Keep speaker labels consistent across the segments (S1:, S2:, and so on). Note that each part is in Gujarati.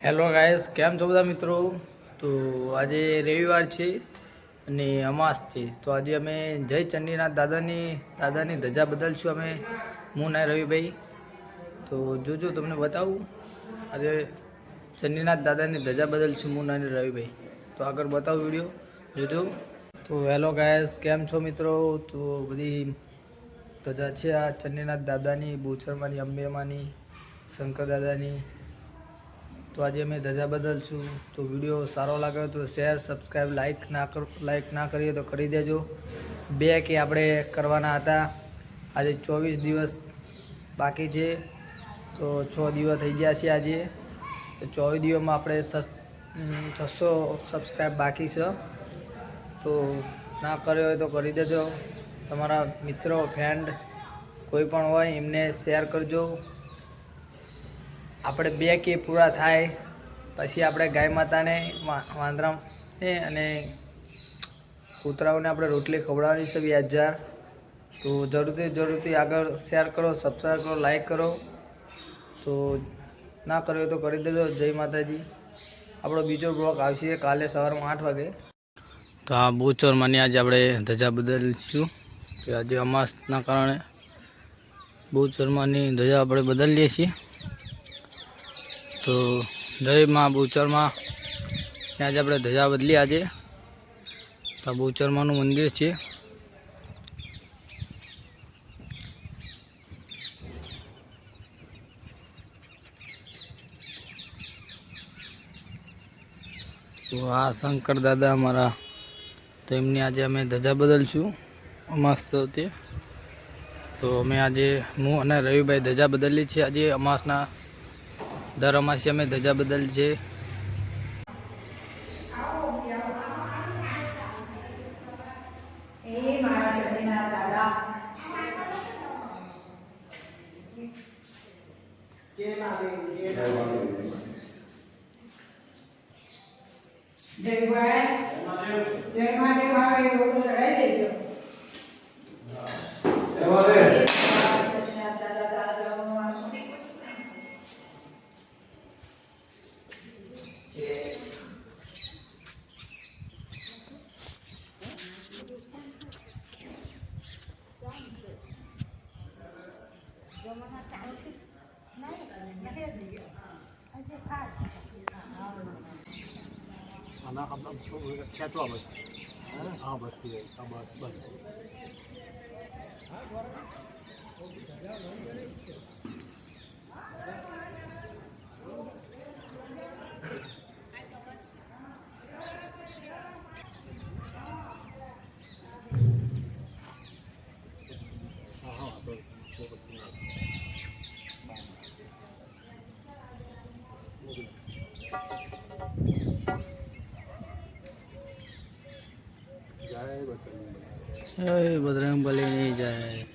S1: હેલો ગાઈસ, કેમ છો બધા મિત્રો? તો આજે રવિવાર છે અને અમાસ છે. તો આજે અમે જય ચંડીનાથ દાદાની ધજા બદલશું અમે, હું ને રવિભાઈ. તો જોજો તમને બતાવું, આજે ચંડીનાથ દાદાની ધજા બદલશું હું ને રવિભાઈ. તો આગળ બતાવું વિડીયો જોજો. તો હેલો ગાઈસ, કેમ છો મિત્રો? તો બધી ધજા છે આ ચંડીનાથ દાદાની, બોચરમાની, અંબેમાની, શંકર દાદાની. તો આજે અમે ધજા બદલશું. તો વિડીયો સારો લાગ્યો તો શેર, સબસ્ક્રાઈબ, લાઈક ના કરીએ તો કરી દેજો. બે કે આપણે કરવાના હતા. આજે 24 દિવસ બાકી છે, તો 6 દિવસ થઈ ગયા છે આજે. તો 24 દિવસમાં આપણે 600 સબસ્ક્રાઈબ બાકી છે. તો ના કર્યો હોય તો કરી દેજો. તમારા મિત્રો, ફ્રેન્ડ કોઈ પણ હોય એમને શેર કરજો. આપણે 2 કે પૂરા થાય પછી આપણે ગાય માતાને, વાંદરાને અને કૂતરાઓને આપણે રોટલી ખવડાવવાની છે 2000. તો જરૂરથી આગળ શેર કરો, સબસ્ક્રાઈબ કરો, લાઈક કરો. તો ના કર્યો તો કરી દેજો. જય માતાજી. આપણો બીજો બ્લોગ આવશે કાલે સવારમાં 8 વાગે. તો આ બોચરમાંની આજે આપણે ધજા બદલીશું. આજે અમાસના કારણે બોચરમાંની ધજા આપણે બદલીએ છીએ. તો જય માં બોચરમાં ત્યાં જ આપણે ધજા બદલી આજે. તો બોચરમાનું મંદિર છે. તો આ શંકર દાદા અમારા, તો એમની આજે અમે ધજા બદલશું અમાસ તે. તો અમે આજે હું અને રવિભાઈ ધજા બદલી છે. આજે અમાસના દર અમાસી અમે ધજા બદલી છે. આના આપણે ખેંચવા બસ. હા બસ બસ. बजरंग बली नहीं जाए.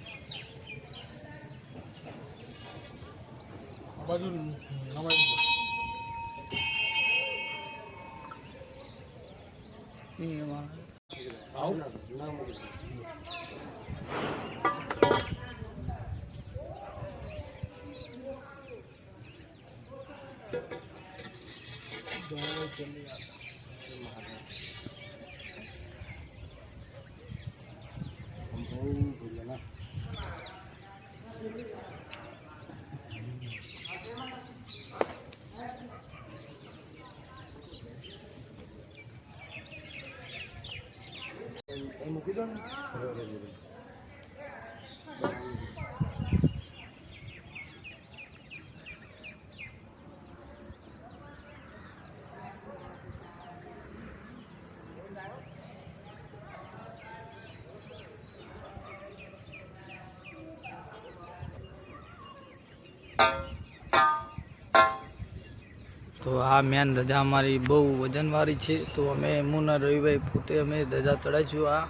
S1: તો આ મેન ધજા અમારી બહુ વજનવાળી છે. તો અમે મુના રવિભાઈ પોતે અમે ધજા ચડાવીશું આ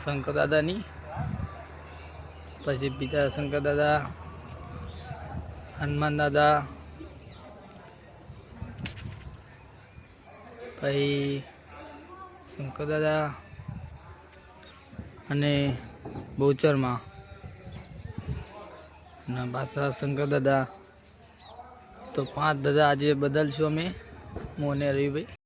S1: શંકર દાદાની. પછી બીજા શંકર દાદા, હનુમાન દાદા, પછી શંકર દાદા અને બોચરમાં પાછા શંકર દાદા તો 5 ધજા આજે બદલશું અમે, હું અને રવિભાઈ.